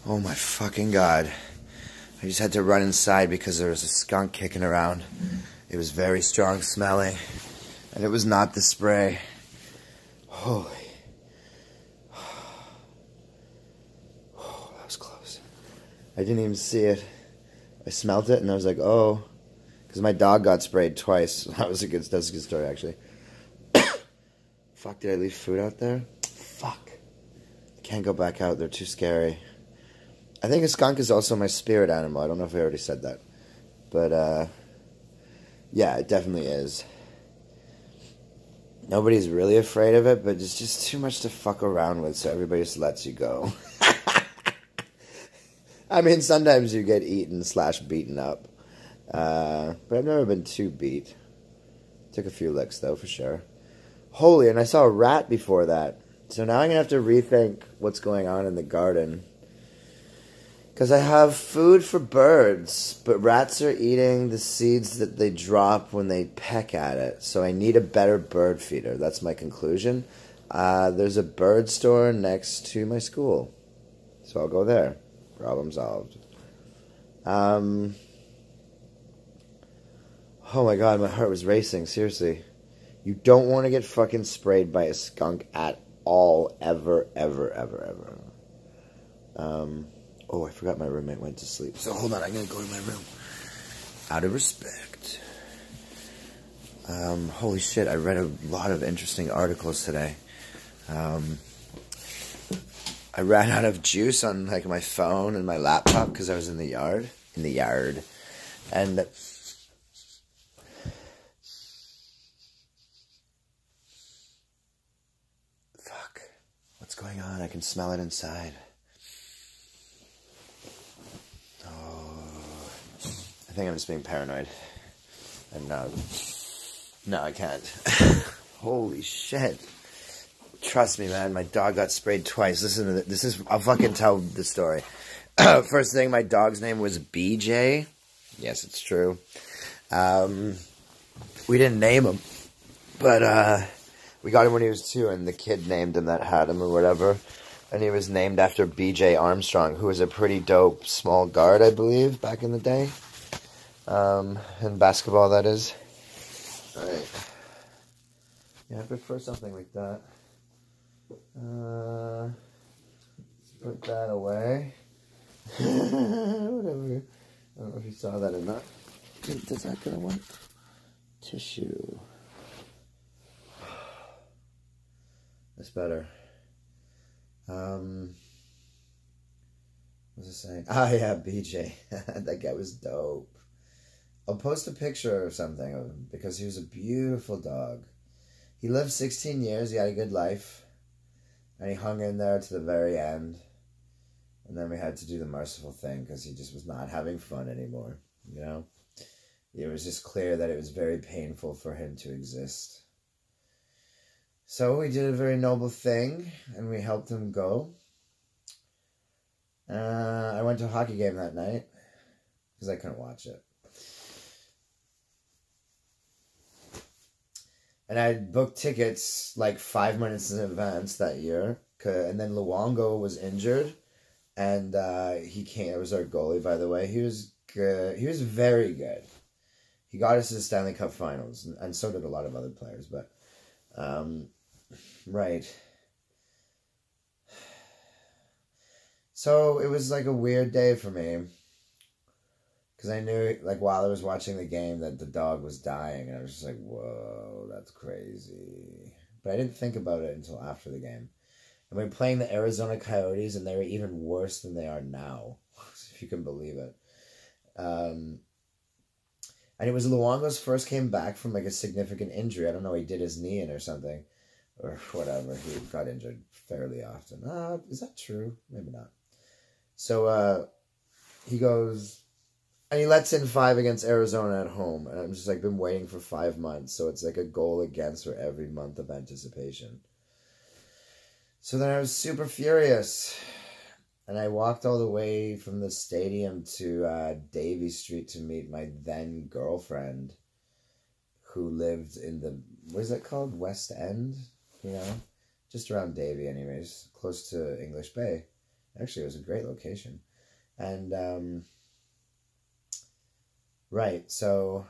Oh my fucking god. I just had to run inside because there was a skunk kicking around. It was very strong smelling. And it was not the spray. Holy. Oh, that was close. I didn't even see it. I smelled it and I was like, oh. Because my dog got sprayed twice. That's a good story, actually. Fuck, did I leave food out there? Fuck. I can't go back out. They're too scary. I think a skunk is also my spirit animal. I don't know if I already said that. But, yeah, it definitely is. Nobody's really afraid of it, but it's just too much to fuck around with, so everybody just lets you go. I mean, sometimes you get eaten / beaten up. But I've never been too beat. Took a few licks, though, for sure. Holy, and I saw a rat before that. So now I'm going to have to rethink what's going on in the garden. Because I have food for birds, but rats are eating the seeds that they drop when they peck at it. So I need a better bird feeder. That's my conclusion. There's a bird store next to my school. So I'll go there. Problem solved. Oh my god, my heart was racing. Seriously. You don't want to get fucking sprayed by a skunk at all. Ever, ever, ever, ever. Oh, I forgot my roommate went to sleep. So hold on, I'm going to go to my room. Out of respect. Holy shit, I read a lot of interesting articles today. I ran out of juice on like my phone and my laptop because I was in the yard. And fuck. What's going on? I can smell it inside. I think I'm just being paranoid. And no, I can't. Holy shit. Trust me, man. My dog got sprayed twice. Listen to this. I'll fucking tell the story. First thing, my dog's name was BJ. Yes, it's true. We didn't name him. But, we got him when he was 2, and the kid named him that had him or whatever. And he was named after BJ Armstrong, who was a pretty dope small guard, I believe, back in the day. In basketball, that is. Alright. Yeah, I prefer something like that. Let's put that away. Whatever. I don't know if you saw that or not. Does that gonna work? Tissue. That's better. What was I saying? Ah, yeah, BJ. That guy was dope. I'll post a picture or something of him because he was a beautiful dog. He lived 16 years. He had a good life. And he hung in there to the very end. And then we had to do the merciful thing because he just was not having fun anymore. You know? It was just clear that it was very painful for him to exist. So we did a very noble thing and we helped him go. I went to a hockey game that night because I couldn't watch it. And I booked tickets like 5 minutes in advance that year. And then Luongo was injured. And he came. It was our goalie, by the way. He was good. He was very good. He got us to the Stanley Cup Finals. And so did a lot of other players. But, right. So it was like a weird day for me. Because I knew, like, while I was watching the game that the dog was dying. And I was just like, whoa, that's crazy. But I didn't think about it until after the game. And we were playing the Arizona Coyotes, and they were even worse than they are now. If you can believe it. And it was Luongo's first came back from, like, a significant injury. I don't know, he did his knee in or something. Or whatever. He got injured fairly often. Is that true? Maybe not. So, he goes... And he lets in 5 against Arizona at home. And I'm just like, been waiting for 5 months. So it's like a goal against for every month of anticipation. So then I was super furious. And I walked all the way from the stadium to Davie Street to meet my then girlfriend. Who lived in the, what is that called? West End? You know? Just around Davie anyways. Close to English Bay. Actually, it was a great location. And, right, so,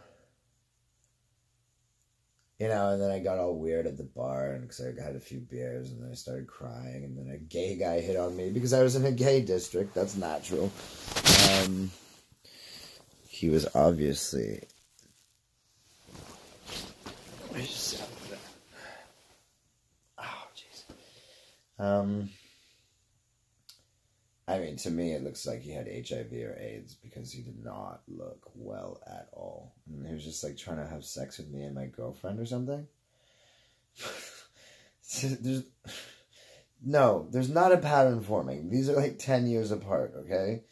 you know, and then I got all weird at the bar because I had a few beers, and then I started crying, and then a gay guy hit on me because I was in a gay district. That's natural. He was obviously... Oh, jeez. I mean, to me, it looks like he had HIV or AIDS because he did not look well at all. And he was just like trying to have sex with me and my girlfriend or something. There's not a pattern forming. These are like 10 years apart, okay?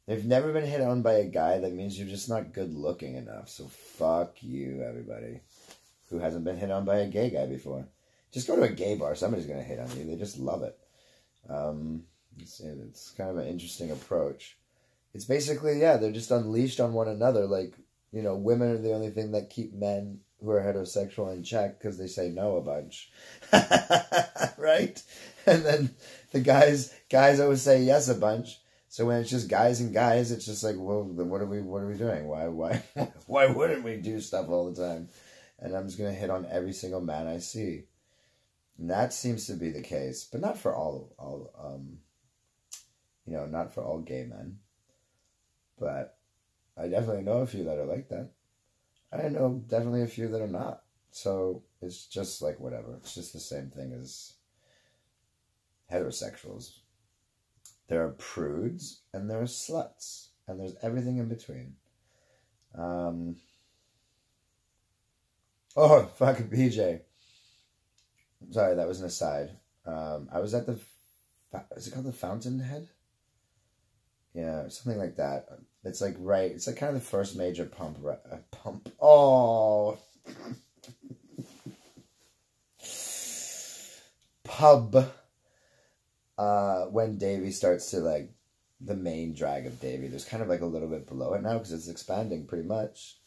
If you've never been hit on by a guy, that means you're just not good looking enough. So fuck you, everybody who hasn't been hit on by a gay guy before. Just go to a gay bar. Somebody's going to hit on you. They just love it. It's kind of an interesting approach. It's basically, yeah, they're just unleashed on one another. Like, you know, women are the only thing that keep men who are heterosexual in check because they say no a bunch. Right? And then the guys always say yes a bunch. So when it's just guys and guys, it's just like, well, then what are we doing? Why wouldn't we do stuff all the time? And I'm just going to hit on every single man I see. And that seems to be the case, but not for all not for all gay men. But I definitely know a few that are like that. I know definitely a few that are not. So it's just like whatever. It's just the same thing as heterosexuals. There are prudes and there are sluts. And there's everything in between. Oh, fucking BJ. Sorry, that was an aside. I was at is it called the Fountainhead? Yeah, something like that. It's like it's like kind of the first major pump. Oh. Pub. When Davy starts to like, the main drag of Davy, there's kind of like a little bit below it now because it's expanding pretty much.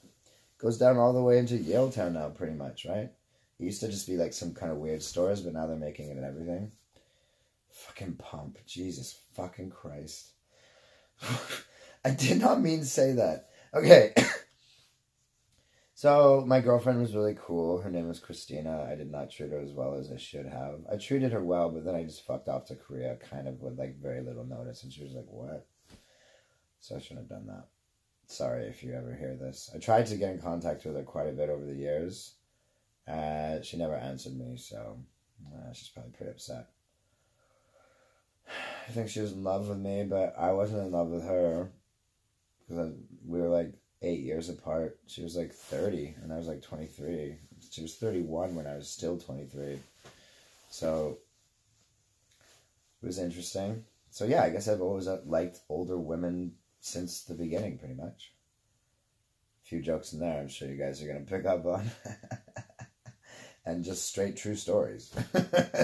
Goes down all the way into Yaletown now pretty much, right? It used to just be like some kind of weird stores, but now they're making it and everything. Fucking pump. Jesus fucking Christ. I did not mean to say that. Okay. So, my girlfriend was really cool. Her name was Christina. I did not treat her as well as I should have. I treated her well, but then I just fucked off to Korea kind of with like very little notice. And she was like, what? So I shouldn't have done that. Sorry if you ever hear this. I tried to get in contact with her quite a bit over the years. She never answered me, so she's probably pretty upset. I think she was in love with me, but I wasn't in love with her. Because we were like 8 years apart. She was like 30, and I was like 23. She was 31 when I was still 23. So, it was interesting. So yeah, I guess I've always liked older women since the beginning, pretty much. A few jokes in there I'm sure you guys are going to pick up on. And just straight true stories.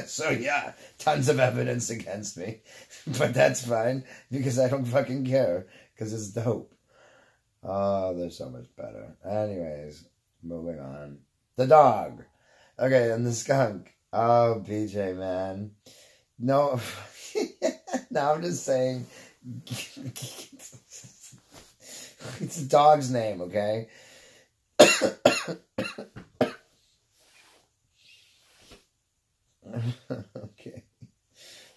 So yeah, tons of evidence against me. But that's fine, because I don't fucking care, because it's dope. Oh, they're so much better. Anyways, moving on. The dog. Okay, and the skunk. Oh, BJ, man. No, now I'm just saying, it's a dog's name, okay? Okay.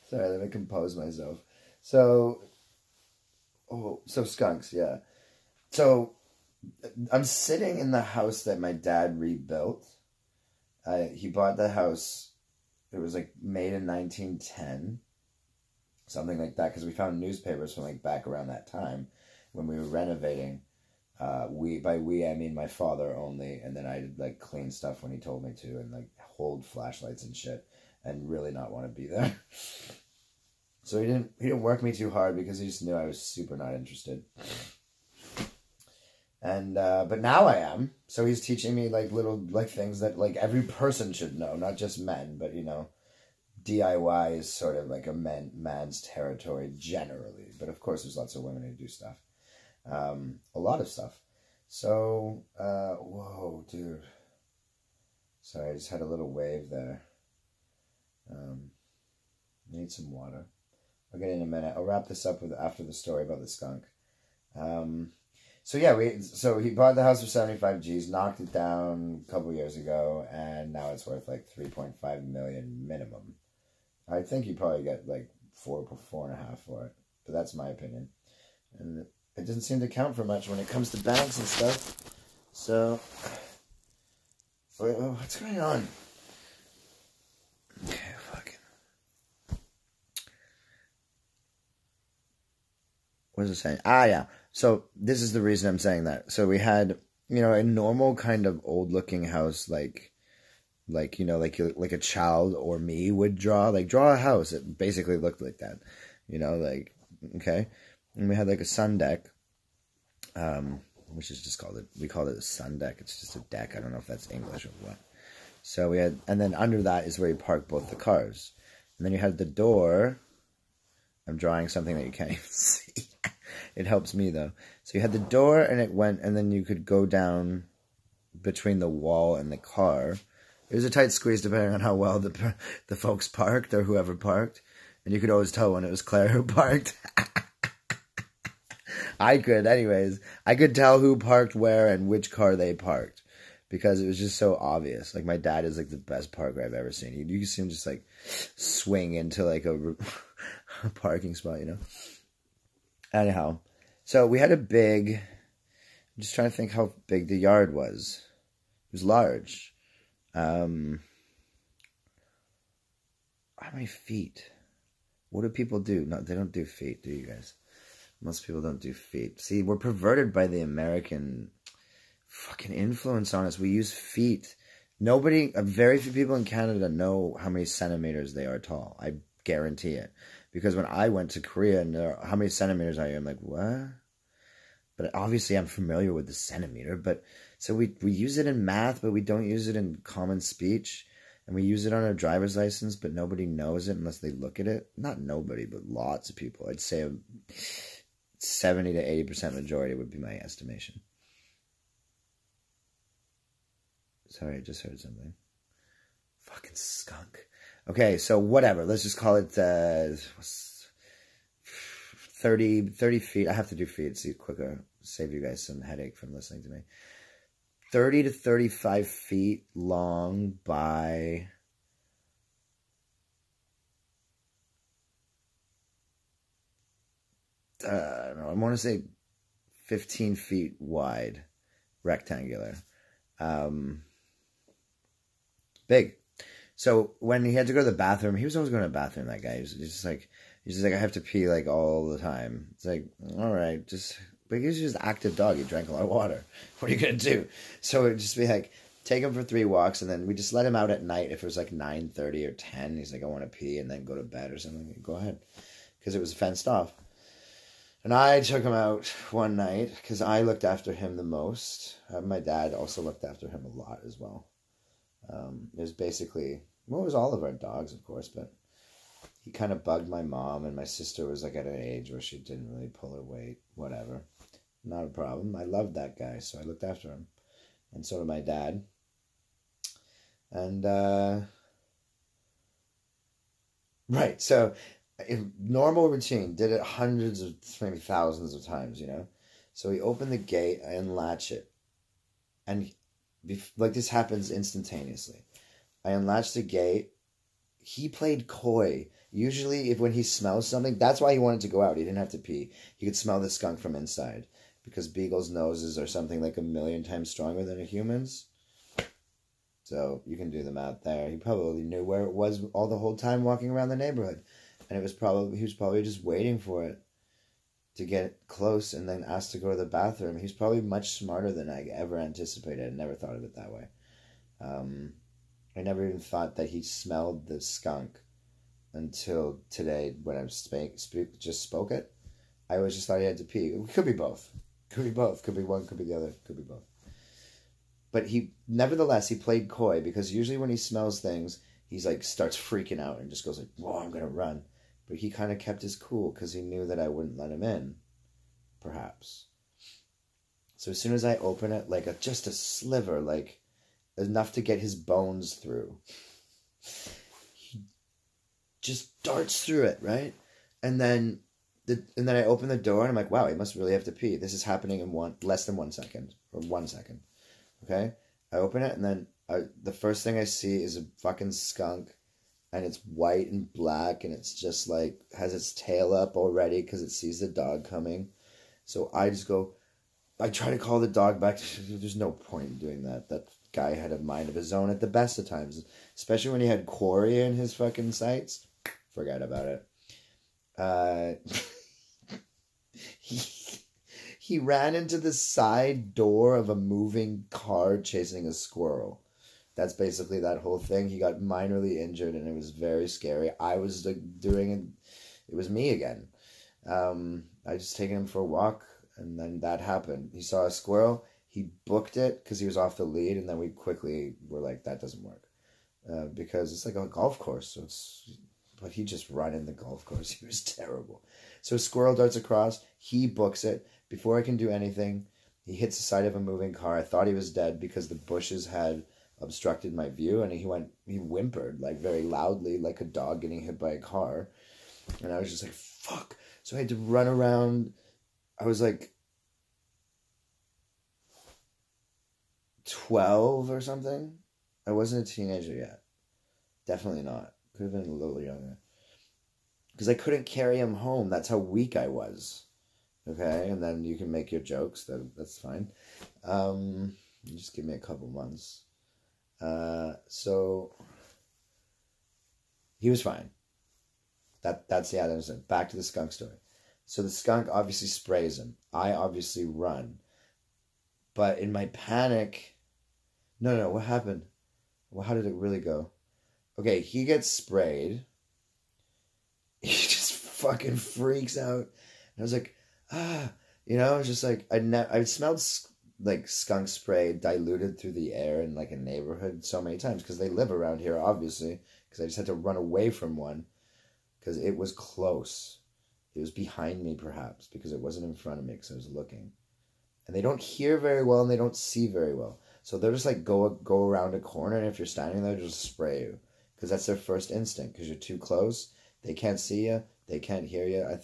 Sorry, let me compose myself. So Skunks, yeah. So, I'm sitting in the house that my dad rebuilt. He bought the house, it was like made in 1910. Something like that, because we found newspapers from like back around that time when we were renovating. By we, I mean my father only, and then I'd like clean stuff when he told me to, and like hold flashlights and shit, and really not want to be there. So he didn't work me too hard because he just knew I was super not interested. And but now I am. So he's teaching me like little like things that like every person should know, not just men, but you know, DIY is sort of like a man's territory generally, but of course there's lots of women who do stuff. A lot of stuff. So, whoa, dude. Sorry, I just had a little wave there. Need some water. I'll get in a minute. I'll wrap this up with after the story about the skunk. So yeah, so he bought the house for 75 G's, knocked it down a couple years ago, and now it's worth like 3.5 million minimum. I think you probably get like four and a half for it, but that's my opinion. And it doesn't seem to count for much when it comes to banks and stuff. So, what's going on? Okay, fucking. What is it saying? Ah, yeah. So this is the reason I'm saying that. So we had, a normal kind of old-looking house, like a child or me would draw. Like, draw a house. It basically looked like that. Okay. And we had like a sun deck, which is just we called it a sun deck. It's just a deck. I don't know if that's English or what. So we had, and then under that is where you park both the cars. And then you had the door. I'm drawing something that you can't even see. It helps me though. So you had the door and it went, and then you could go down between the wall and the car. It was a tight squeeze depending on how well the folks parked or whoever parked. And you could always tell when it was Claire who parked. I could, anyways. I could tell who parked where and which car they parked. Because it was just so obvious. Like, my dad is like the best parker I've ever seen. You can see him just like swing into like a parking spot, Anyhow. So we had a big, I'm just trying to think how big the yard was. It was large. How many feet? What do people do? No, they don't do feet, do you guys? Most people don't do feet. See, we're perverted by the American fucking influence on us. We use feet. Very few people in Canada know how many centimeters they are tall. I guarantee it. Because when I went to Korea, and how many centimeters are you? I'm like, what? But obviously I'm familiar with the centimeter. But so we use it in math, but we don't use it in common speech. And we use it on our driver's license, but nobody knows it unless they look at it. Not nobody, but lots of people. I'd say 70 to 80% majority would be my estimation. Sorry, I just heard something. Fucking skunk. Okay, so whatever. Let's just call it 30 feet. I have to do feet. See, quicker. Save you guys some headache from listening to me. 30 to 35 feet long by... I don't know. I want to say 15 feet wide. Rectangular. Big. So when he had to go to the bathroom, he was always going to the bathroom, that guy. He's just like, I have to pee like all the time. It's like, all right, but he was just an active dog. He drank a lot of water. What are you going to do? So it would just be like, take him for 3 walks, and then we just let him out at night if it was like 9:30 or 10. He's like, I want to pee, and then go to bed or something. Go ahead. Because it was fenced off. And I took him out one night because I looked after him the most. My dad also looked after him a lot as well. It was basically, well, it was all of our dogs, of course, but he kind of bugged my mom, and my sister was like at an age where she didn't really pull her weight, whatever. Not a problem. I loved that guy, so I looked after him. And so did my dad. And, right, so normal routine, did it hundreds of, maybe thousands of times, So he opened the gate, I unlatch it, and like this happens instantaneously. I unlatched the gate. He played coy. Usually when he smells something, that's why he wanted to go out. He didn't have to pee. He could smell the skunk from inside. Because beagles' noses are something like 1,000,000 times stronger than a human's. So you can do the math there. He probably knew where it was all the whole time walking around the neighborhood. And he was probably just waiting for it to get close and then asked to go to the bathroom. He's probably much smarter than I ever anticipated. I never thought of it that way. I never even thought that he smelled the skunk until today when I just spoke it. I always just thought he had to pee. It could be both. Could be both. Could be one, could be the other. Could be both. But nevertheless, he played coy because usually when he smells things, he's like starts freaking out and just goes like, whoa, I'm going to run. But he kind of kept his cool because he knew that I wouldn't let him in, perhaps. So as soon as I open it, like just a sliver, like enough to get his bones through, he just darts through it, right? And then I open the door and I'm like, wow, he must really have to pee. This is happening in less than 1 second, or 1 second. Okay, I open it and then the first thing I see is a fucking skunk, and it's white and black, and it's just like has its tail up already because it sees the dog coming. So I just go, I try to call the dog back. There's no point in doing that. That guy had a mind of his own at the best of times, especially when he had quarry in his fucking sights. Forget about it. He ran into the side door of a moving car chasing a squirrel. That's basically that whole thing. He got minorly injured, and it was very scary. I was like doing it. It was me again. I just taken him for a walk. And then that happened. He saw a squirrel. He booked it because he was off the lead. And then we quickly were like, that doesn't work. Because it's like a golf course. But he just ran in the golf course. He was terrible. So a squirrel darts across. He books it. Before I can do anything, he hits the side of a moving car. I thought he was dead because the bushes had obstructed my view. And he whimpered like very loudly like a dog getting hit by a car. And I was just like, fuck. So I had to run around. I was like 12 or something. I wasn't a teenager yet. Definitely not. Could have been a little younger. Because I couldn't carry him home. That's how weak I was. Okay? And then you can make your jokes. That's fine. Just give me a couple months. So he was fine. That's the other side. Back to the skunk story. So the skunk obviously sprays him. I obviously run. But in my panic... No, what happened? Well, how did it really go? Okay, he gets sprayed. He just fucking freaks out. And I was like, it was just like, I smelled like skunk spray diluted through the air in like a neighborhood so many times. Because they live around here, obviously. Because I just had to run away from one. Because it was close. It was behind me, perhaps, because it wasn't in front of me, because I was looking. And they don't hear very well, and they don't see very well. So they'll just, like, go around a corner, and if you're standing there, they'll just spray you. Because that's their first instinct, because you're too close. They can't see you. They can't hear you. I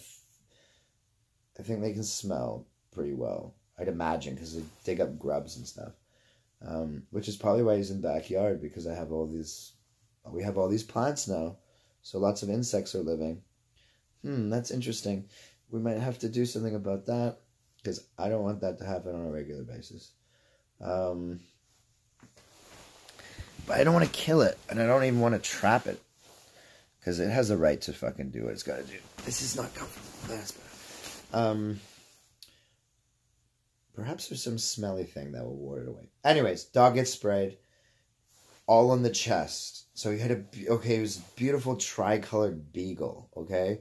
think they can smell pretty well. I'd imagine, because they dig up grubs and stuff. Which is probably why he's in the backyard, because we have all these plants now. So lots of insects are living. That's interesting. We might have to do something about that, because I don't want that to happen on a regular basis. But I don't want to kill it, and I don't even want to trap it, because it has the right to fucking do what it's got to do. This is not comfortable. That's better. Perhaps there's some smelly thing that will ward it away. Anyways, dog gets sprayed, all on the chest. So he had he was a beautiful tricolored beagle, okay?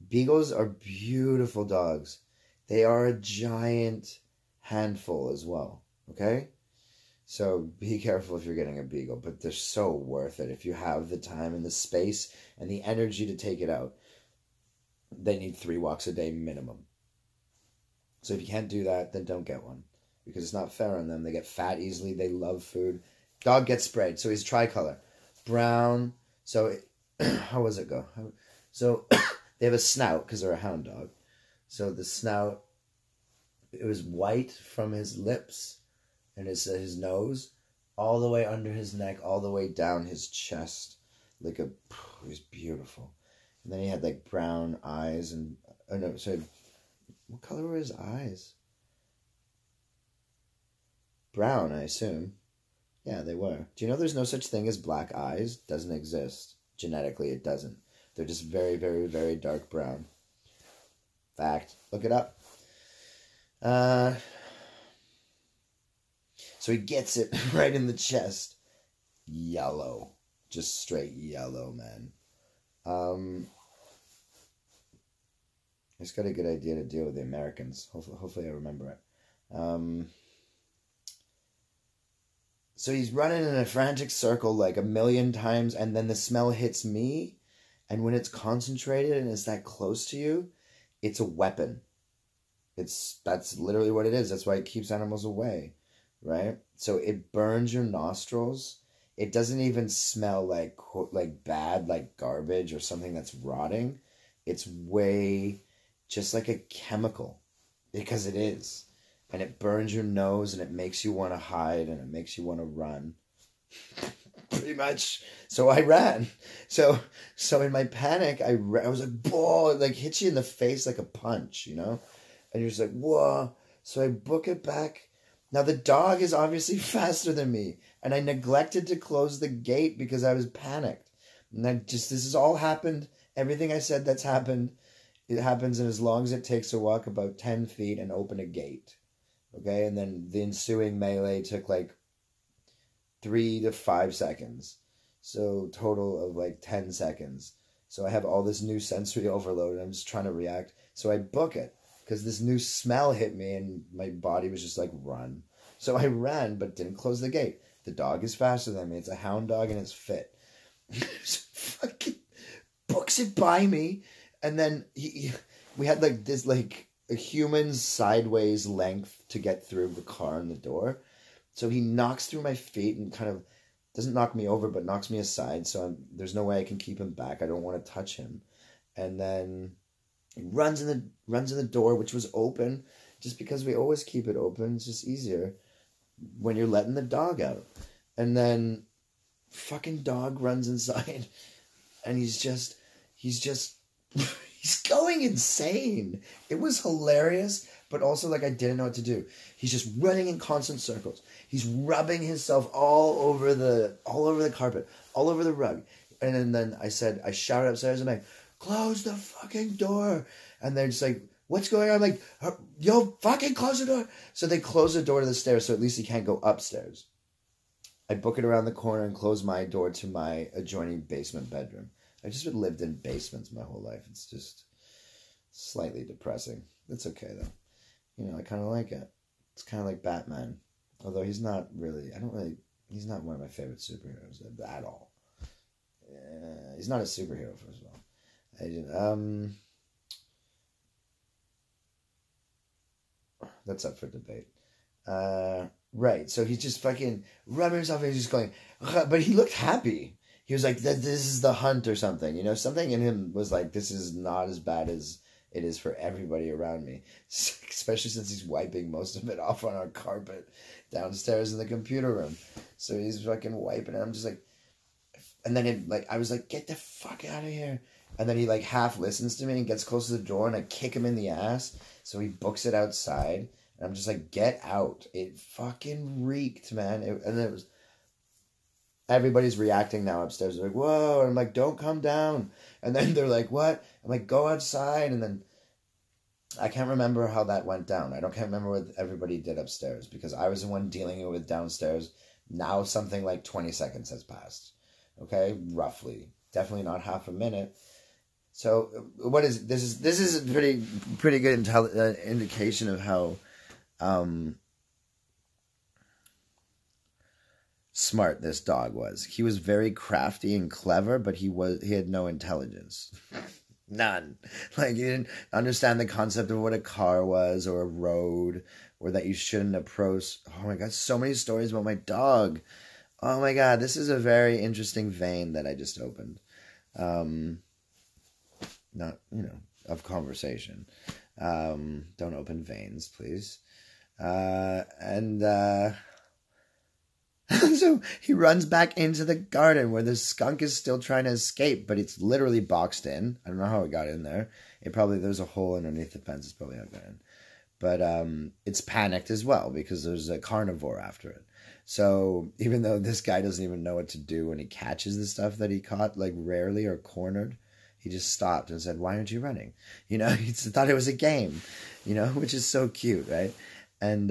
Beagles are beautiful dogs. They are a giant handful as well, okay? So be careful if you're getting a beagle, but they're so worth it if you have the time and the space and the energy to take it out. They need 3 walks a day minimum. So if you can't do that, then don't get one, because it's not fair on them. They get fat easily. They love food. Dog gets sprayed, so he's tricolor. Brown. So how does it go? So they have a snout because they're a hound dog. So the snout, it was white from his lips and his nose all the way under his neck, all the way down his chest. It was beautiful. And then he had like brown eyes and, what color were his eyes? Brown, I assume. Yeah, they were. Do you know there's no such thing as black eyes? Doesn't exist. Genetically, it doesn't. They're just very, very, very dark brown. Fact. Look it up. So he gets it right in the chest. Yellow. Just straight yellow, man. I just got a good idea to deal with the Americans. Hopefully I remember it. So he's running in a frantic circle like a million times, and then the smell hits me, and when it's concentrated and it's that close to you, it's a weapon. That's literally what it is. That's why it keeps animals away, right? So it burns your nostrils. It doesn't even smell like bad, like garbage or something that's rotting. It's way just like a chemical, because it is. And it burns your nose, and it makes you want to hide, and it makes you want to run. Pretty much. So I ran. So in my panic, I was like, "Whoa!" It like hits you in the face like a punch, you know? And you're just like, "Whoa!" So I book it back. Now the dog is obviously faster than me, and I neglected to close the gate because I was panicked. And this has all happened. Everything I said that's happened, it happens in as long as it takes to walk about 10 feet and open a gate. Okay, and then the ensuing melee took like 3 to 5 seconds. So total of like 10 seconds. So I have all this new sensory overload, and I'm just trying to react. So I book it because this new smell hit me, and my body was just like, run. So I ran, but didn't close the gate. The dog is faster than me. It's a hound dog, and it's fit. So fucking books it by me, and then we had like this like a human's sideways length to get through the car and the door. So he knocks through my feet and kind of doesn't knock me over, but knocks me aside. So there's no way I can keep him back. I don't want to touch him. And then he runs in the door, which was open, just because we always keep it open. It's just easier when you're letting the dog out. And then fucking dog runs inside, and he's going insane. It was hilarious, but also like I didn't know what to do. He's just running in constant circles. He's rubbing himself all over the carpet, all over the rug. And then I shouted upstairs, and I'm like, close the fucking door. And they're just like, what's going on? I'm like, yo, fucking close the door. So they close the door to the stairs, so at least he can't go upstairs. I book it around the corner and close my door to my adjoining basement bedroom. I've just lived in basements my whole life. It's just slightly depressing. It's okay, though. You know, I kind of like it. It's kind of like Batman. Although he's not he's not one of my favorite superheroes at all. He's not a superhero, first of all. That's up for debate. Right, so he's just fucking rubbing himself and he's just going, but he looked happy. He was like, this is the hunt or something, you know? Something in him was like, this is not as bad as it is for everybody around me. Especially since he's wiping most of it off on our carpet downstairs in the computer room. So he's fucking wiping it. I'm just like, and then I was like, get the fuck out of here. And then he like half listens to me and gets close to the door, and I kick him in the ass. So he books it outside. And I'm just like, get out. It fucking reeked, man. And it was... Everybody's reacting now upstairs. They're like, whoa. And I'm like, don't come down. And then they're like, what? I'm like, go outside. And then I can't remember how that went down. I can't remember what everybody did upstairs, because I was the one dealing with downstairs. Now something like 20 seconds has passed. Okay? Roughly. Definitely not half a minute. So what is... This is a pretty good indication of how... smart this dog was. He was very crafty and clever, but he had no intelligence. None. Like, he didn't understand the concept of what a car was, or a road, or that you shouldn't approach. Oh my god, so many stories about my dog. Oh my god, this is a very interesting vein that I just opened. Not, of conversation. Don't open veins, please. So he runs back into the garden where the skunk is still trying to escape, but it's literally boxed in. I don't know how it got in there. There's a hole underneath the fence. It's probably how it got in. But it's panicked as well because there's a carnivore after it. So even though this guy doesn't even know what to do when he catches the stuff that he caught, like rarely or cornered, he just stopped and said, why aren't you running? He thought it was a game, which is so cute, right? And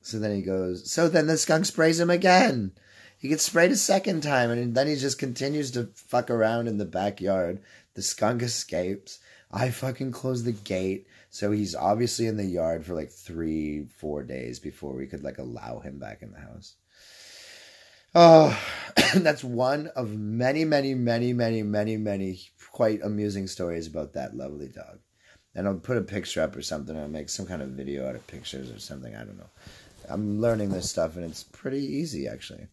so then he goes, so then the skunk sprays him again. He gets sprayed a second time, and then he just continues to fuck around in the backyard. The skunk escapes. I fucking close the gate. So he's obviously in the yard for like 3-4 days before we could like allow him back in the house. Oh, that's one of many, many, many, many, many, many quite amusing stories about that lovely dog. And I'll put a picture up or something. I'll make some kind of video out of pictures or something. I don't know. I'm learning this stuff, and it's pretty easy, actually.